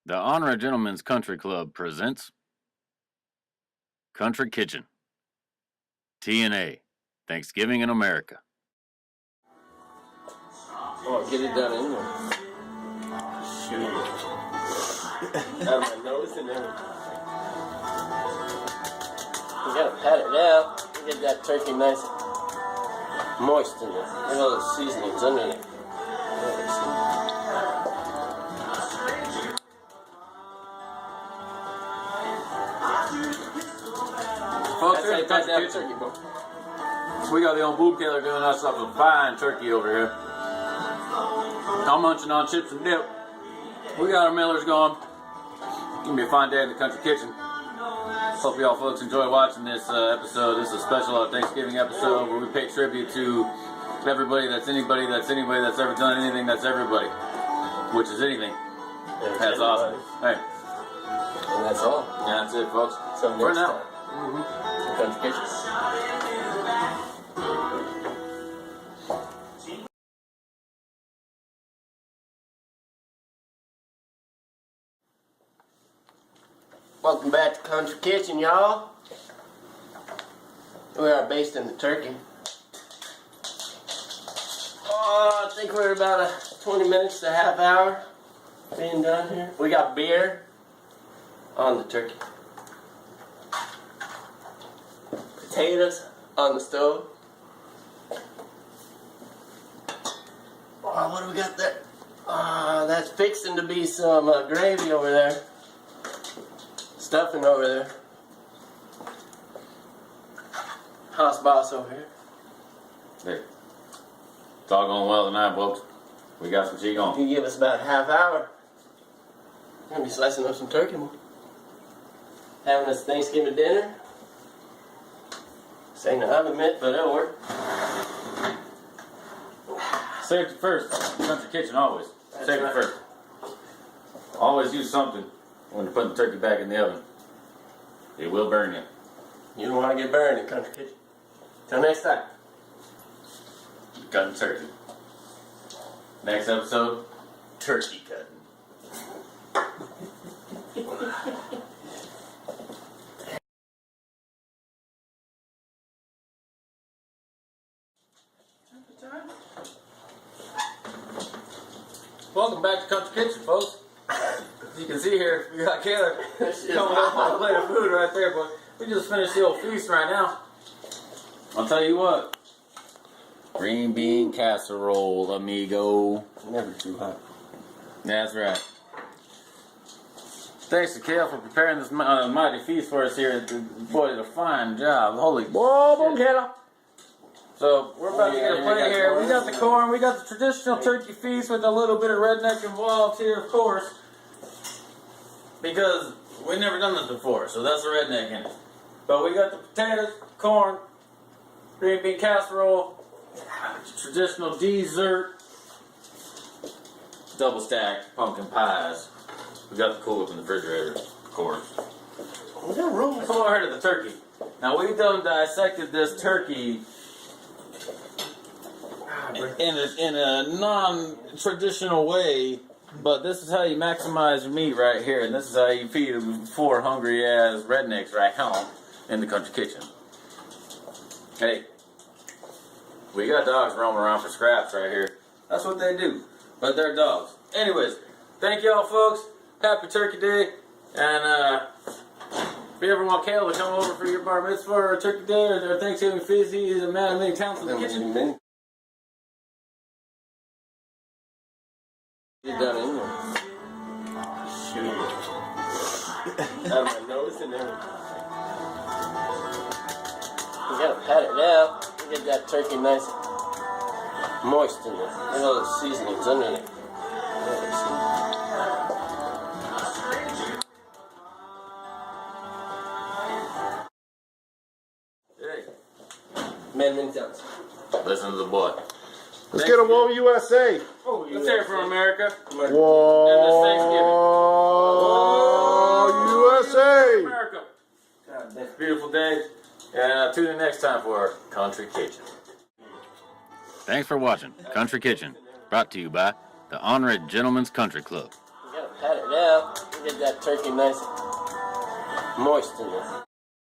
The Ornery Gentlemen's Country Club presents Country Kitchen, TNA, Thanksgiving in America. Oh, get it done anyway. Shoot. Out of my nose and everything. You gotta pat it down. Get that turkey nice and moist in there. Get all the seasonings under there. Folks, here's the country kitchen. Turkey, bro. We got the old boob killer doing us up a fine turkey over here. I'm munching on chips and dip. We got our Millers going. It's gonna be a fine day in the country kitchen. Hope y'all folks enjoy watching this episode. This is a special Thanksgiving episode where we pay tribute to everybody that's anybody that's anybody that's ever done anything that's everybody, which is anything. That's awesome. Hey. And that's all. Yeah, that's it, folks. So for now. Country kitchen. Welcome back to Country Kitchen, y'all. We are based in the turkey. Oh, I think we're about 20 minutes to a half hour being done here. We got beer on the turkey. Potatoes on the stove. Oh, what do we got there? That's fixing to be some gravy over there. Stuffing over there. House boss over here. Hey, it's all going well tonight, folks. We got some cheek on. You give us about a half hour. We're gonna be slicing up some turkey. Having us Thanksgiving dinner. This ain't an oven mitt, but it'll work. Safety first. Country kitchen always. That's Safety right. first. Always use something when you're putting the turkey back in the oven. It will burn you. You don't want to get burned in Country Kitchen. Till next time. Cutting turkey. Next episode, turkey cutting. Welcome back to Country Kitchen, folks. As you can see here, we got Kayla coming up on a plate of food right there, but we just finished the old feast right now. I'll tell you what. Green bean casserole, amigo. Never too hot. That's right. Thanks to Kale for preparing this mighty feast for us here. Boy, did a fine job. Holy shit. So, we're about to get a plate here. We got the corn. We got the traditional turkey feast with a little bit of redneck involved here, of course. Because we've never done this before, so that's the redneck in it. But we got the potatoes, corn, green bean casserole, traditional dessert, double stacked pumpkin pies. We got the cool whip in the refrigerator, of course. We got room. Let's go ahead to the turkey. Now we've done dissected this turkey in a non-traditional way, but this is how you maximize your meat right here, and this is how you feed 4 hungry-ass rednecks right home in the country kitchen. Hey, we got dogs roaming around for scraps right here. That's what they do, but they're dogs. Anyways, thank y'all, folks. Happy Turkey Day, and if you ever want Kale to come over for your bar mitzvah or Turkey Day or Thanksgiving feast, he's a man of many talents in the kitchen. Get done anyway. Shoot. Out of my nose and everything. You gotta pat it down. Get that turkey nice and moist in there. Get all the seasonings under there. Hey, many times. listen to the boy. Let's get a Whoa USA. Oh, Let's hear it from America. Whoa And this Thanksgiving. USA. America. It's a beautiful day. And tune in next time for Country Kitchen. Thanks for watching Country Kitchen, brought to you by the Ornery Gentlemen's Country Club. You gotta pat it down. get that turkey nice and moist in there.